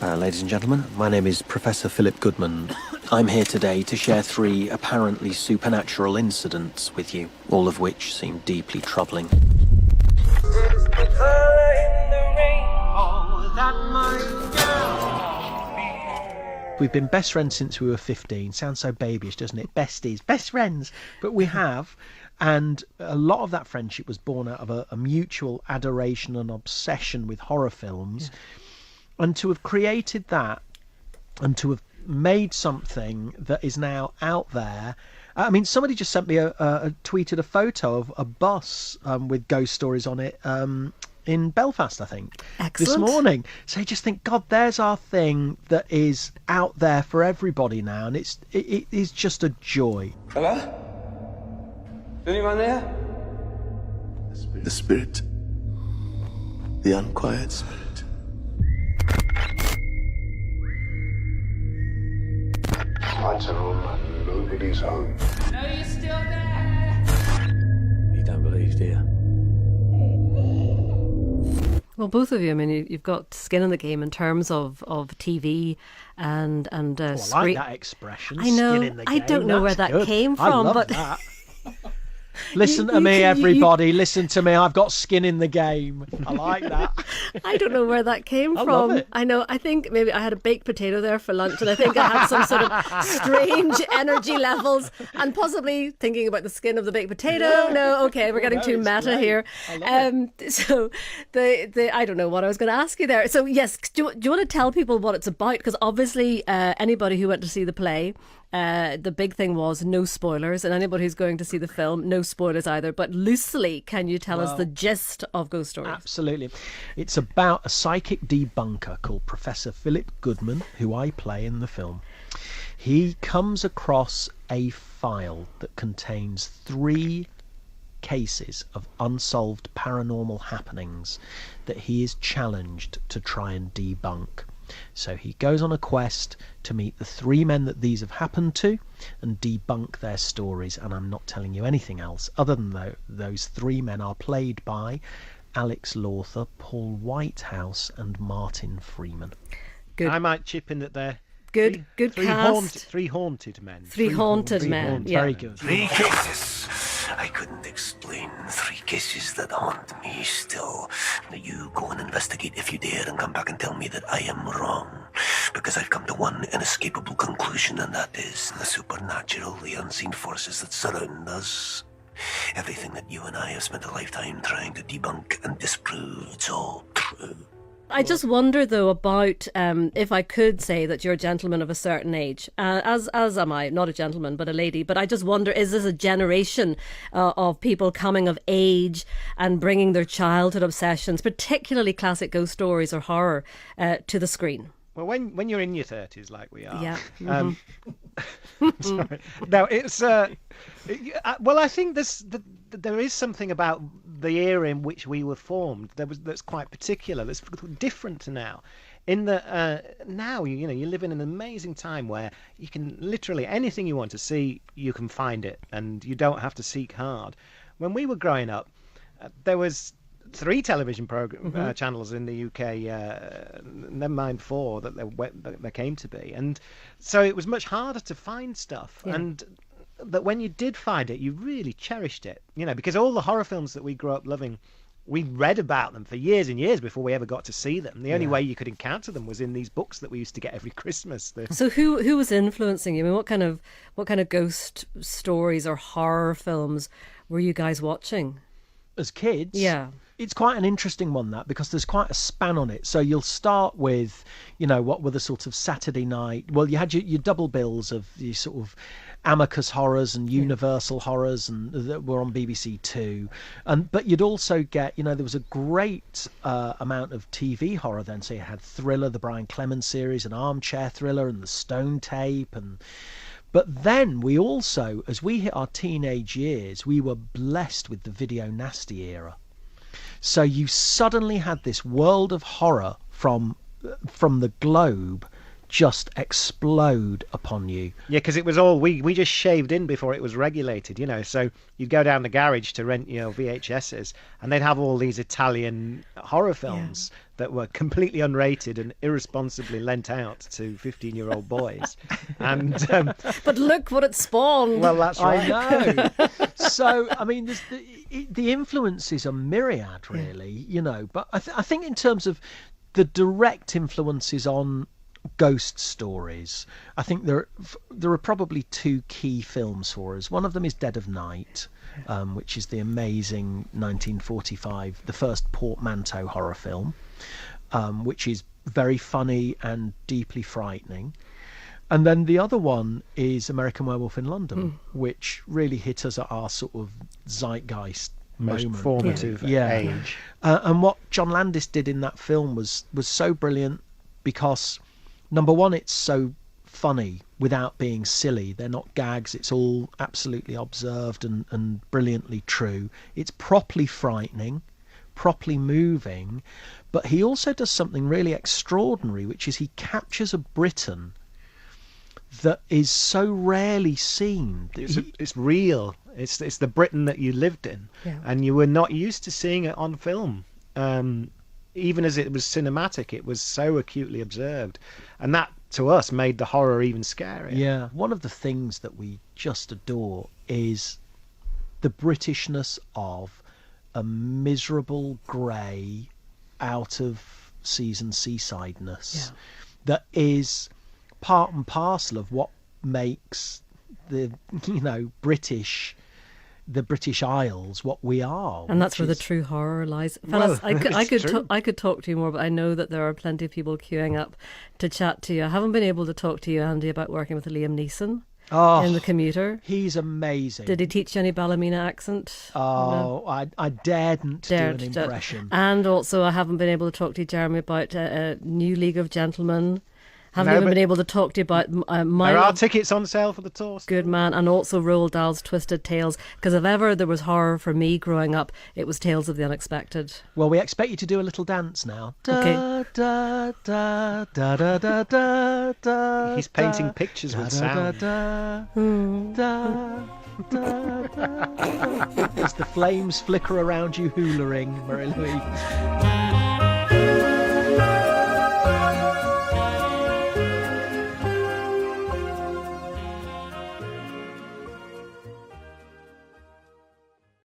Ladies and gentlemen, my name is Professor Philip Goodman. I'm here today to share 3 apparently supernatural incidents with you, all of which seem deeply troubling. We've been best friends since we were 15. Sounds so babyish, doesn't it? Besties, best friends. But we have. And a lot of that friendship was born out of a mutual adoration and obsession with horror films. Yeah. And to have created that and to have made something that is now out there. I mean, somebody just sent me tweeted a photo of a bus with ghost stories on it in Belfast, I think. Excellent. This morning. So you just think, God, there's our thing that is out there for everybody now. And it is just a joy. Hello? Anyone there? The spirit. The unquiet spirit. Lights are on, nobody's home. No, you're still there. You don't believe, do you? Well, both of you, I mean, you've got skin in the game in terms of TV and I like that expression. I know. Skin in the game. I don't know where that good. came from, I love but that. Listen to me, everybody. Listen to me. I've got skin in the game. I like that. I don't know where that came I from. love it. I know. I think maybe I had a baked potato there for lunch, and I think I had some sort of strange energy levels, and possibly thinking about the skin of the baked potato. Yeah. No, okay, we're getting too meta great. here. I love it. So I don't know what I was going to ask you there. So yes, do you want to tell people what it's about? Because obviously, anybody who went to see the play. The big thing was no spoilers, and anybody who's going to see the film, no spoilers either. But loosely, can you tell us the gist of Ghost Stories? Absolutely. It's about a psychic debunker called Professor Philip Goodman, who I play in the film. He comes across a file that contains 3 cases of unsolved paranormal happenings that he is challenged to try and debunk. So he goes on a quest to meet the 3 men that these have happened to and debunk their stories. And I'm not telling you anything else other than those 3 men are played by Alex Lawther, Paul Whitehouse and Martin Freeman. Good. I might chip in that they're Good cast. 3 haunted men. 3 haunted men. Yeah. Very good. 3 cases. I couldn't explain. 3 cases that haunt me still. You go and investigate if you dare and come back and tell me that I am wrong. Because I've come to one inescapable conclusion, and that is the supernatural, the unseen forces that surround us. Everything that you and I have spent a lifetime trying to debunk and disprove, it's all true. I just wonder, though, about if I could say that you're a gentleman of a certain age, as am I, not a gentleman, but a lady. But I just wonder, is this a generation of people coming of age and bringing their childhood obsessions, particularly classic ghost stories or horror, to the screen? Well, when you're in your 30s, like we are. Yeah. Sorry. No, it's. Well, I think there is something about the era in which we were formed that's quite particular. That's different to now. In that now you live in an amazing time where you can literally anything you want to see, you can find it, and you don't have to seek hard. When we were growing up, there was 3 television channels in the UK, never mind 4 that there came to be, and so it was much harder to find stuff. Yeah. And that when you did find it, you really cherished it, because all the horror films that we grew up loving, we read about them for years and years before we ever got to see them. The only way you could encounter them was in these books that we used to get every Christmas. So who was influencing you? I mean, what kind of ghost stories or horror films were you guys watching As kids? Yeah. It's quite an interesting one, that, because there's quite a span on it. So you'll start with, what were the sort of Saturday night... Well, you had your double bills of the sort of Amicus horrors and Universal horrors, and that were on BBC Two. But you'd also get, there was a great amount of TV horror then. So you had Thriller, the Brian Clemens series, and Armchair Thriller, and the Stone Tape, But then we also, as we hit our teenage years, we were blessed with the Video Nasty era. So you suddenly had this world of horror from the globe just explode upon you. Yeah, because it was all we just shaved in before it was regulated, So you'd go down the garage to rent, VHSs, and they'd have all these Italian horror films that were completely unrated and irresponsibly lent out to 15-year-old boys. And But look what it spawned. well, that's right. I know. So, I mean, the influences are myriad, really, But I think in terms of the direct influences on ghost stories, I think there are probably two key films for us. One of them is Dead of Night, which is the amazing 1945, the first portmanteau horror film, which is very funny and deeply frightening. And then the other one is American Werewolf in London, which really hit us at our sort of zeitgeist Most moment. formative age. And what John Landis did in that film was so brilliant because, number one, it's so funny without being silly. They're not gags. It's all absolutely observed and brilliantly true. It's properly frightening, properly moving. But he also does something really extraordinary, which is he captures a Britain that is so rarely seen. It's real. It's the Britain that you lived in, and you were not used to seeing it on film. Even as it was cinematic, it was so acutely observed, and that to us made the horror even scarier. Yeah, one of the things that we just adore is the Britishness of a miserable grey, out of season seasideness that is part and parcel of what makes the British Isles what we are, and that's where the true horror lies. Fellas, I could talk to you more, but I know that there are plenty of people queuing up to chat to you. I haven't been able to talk to you, Andy, about working with Liam Neeson in The Commuter. He's amazing. Did he teach you any Ballymena accent? No? I daredn't do an impression. And also, I haven't been able to talk to you, Jeremy, about New League of Gentlemen. Haven't No, even but been able to talk to you about my There are tickets on sale for the tour. Good Man, and also Roald Dahl's Twisted Tales, because if ever there was horror for me growing up, it was Tales of the Unexpected. Well, we expect you to do a little dance now. Okay. Da, da, da, da, da, da, da, He's painting pictures with sound. As the flames flicker around you, hoolering, Marie-Louise.